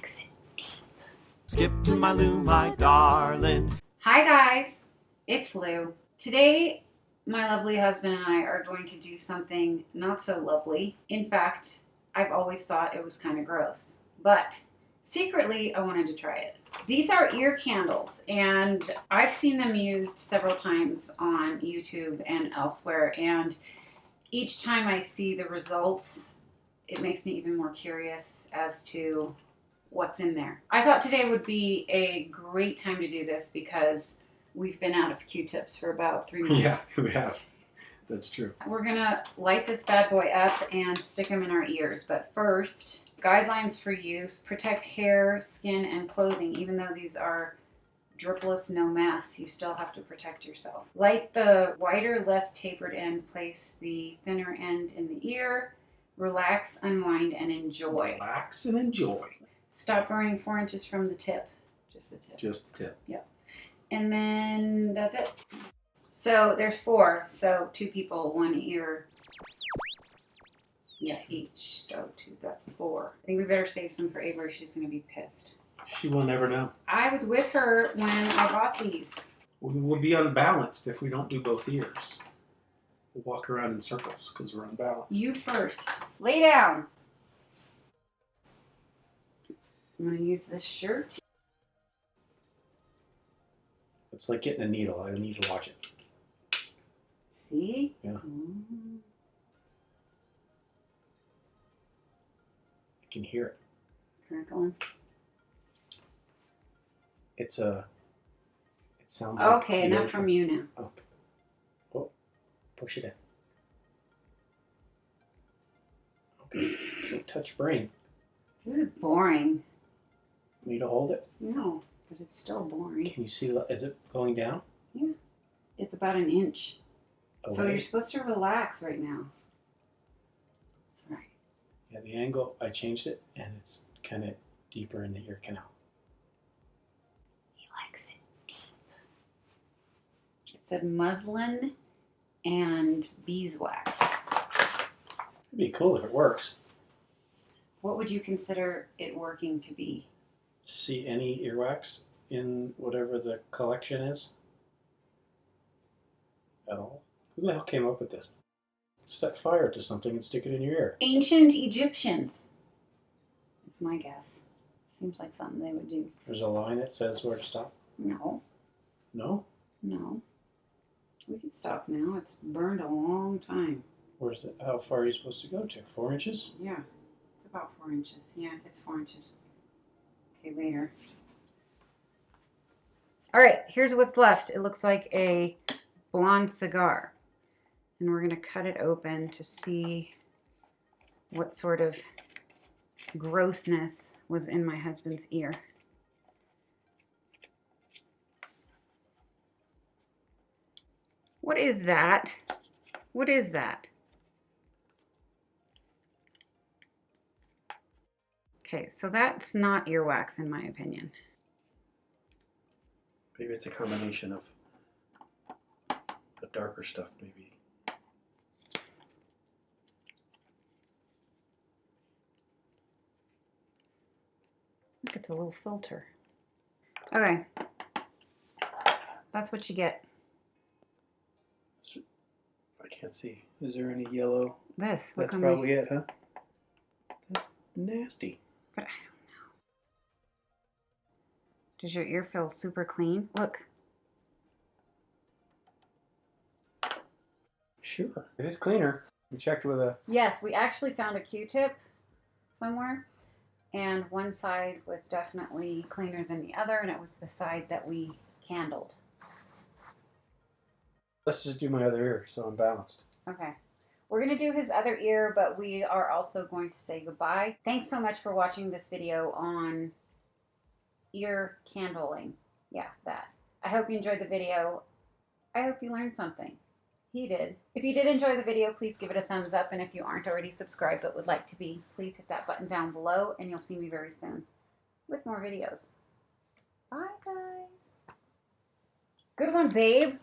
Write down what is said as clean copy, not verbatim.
likes it deep. Skip to my Lou, my darling. Hi guys, it's Lou. Today, my lovely husband and I are going to do something not so lovely. In fact, I've always thought it was kind of gross, but secretly I wanted to try it. These are ear candles, and I've seen them used several times on YouTube and elsewhere, and each time I see the results, it makes me even more curious as to what's in there. I thought today would be a great time to do this because we've been out of Q-tips for about 3 months. Yeah, we have. That's true. We're gonna light this bad boy up and stick them in our ears, but first, guidelines for use: protect hair, skin, and clothing. Even though these are dripless, no mess, you still have to protect yourself. Light the wider, less tapered end, place the thinner end in the ear, relax, unwind, and enjoy. Relax and enjoy. Stop burning 4 inches from the tip. Just the tip. Just the tip. Yep. And then that's it. So there's 4, so 2 people, 1 ear. Yeah, each. So 2, that's 4. I think we better save some for Avery. She's going to be pissed. She will never know. I was with her when I bought these. We will be unbalanced if we don't do both ears. We'll walk around in circles because we're unbalanced. You first. Lay down. I'm going to use this shirt. It's like getting a needle. I need to watch it. See? Yeah. Mm. I can hear it. Crackling. It sounds like Okay, enough from you now. Oh. Oh. Push it in. Okay. Don't touch brain. This is boring. Me to hold it? No, but it's still boring. Can you see? Is it going down? Yeah. It's about 1 inch. Away. So you're supposed to relax right now. That's right. Yeah, the angle, I changed it, and it's kind of deeper in the ear canal. He likes it deep. It said muslin and beeswax. It'd be cool if it works. What would you consider it working to be? See any earwax in whatever the collection is? At all? Who the hell came up with this? Set fire to something and stick it in your ear. Ancient Egyptians. That's my guess. Seems like something they would do. There's a line that says where to stop. No. No? No. We can stop now. It's burned a long time. Where's it? How far are you supposed to go to? 4 inches? Yeah. It's about 4 inches. Yeah, it's 4 inches. Okay, later. All right, here's what's left. It looks like a blonde cigar. And we're going to cut it open to see what sort of grossness was in my husband's ear. What is that? What is that? Okay, so that's not earwax in my opinion. Maybe it's a combination of the darker stuff, maybe. Look, it's a little filter. Okay. That's what you get. I can't see. Is there any yellow? This. That's probably it, huh? That's nasty. But I don't know. Does your ear feel super clean? Look. Sure. It is cleaner. We checked with a... Yes, we actually found a Q-tip somewhere. And one side was definitely cleaner than the other, and it was the side that we candled. Let's just do my other ear so I'm balanced. Okay. We're going to do his other ear, but we are also going to say goodbye. Thanks so much for watching this video on ear candling. Yeah, that. I hope you enjoyed the video. I hope you learned something. He did. If you did enjoy the video, please give it a thumbs up. And if you aren't already subscribed but would like to be, please hit that button down below and you'll see me very soon with more videos. Bye, guys. Good one, babe.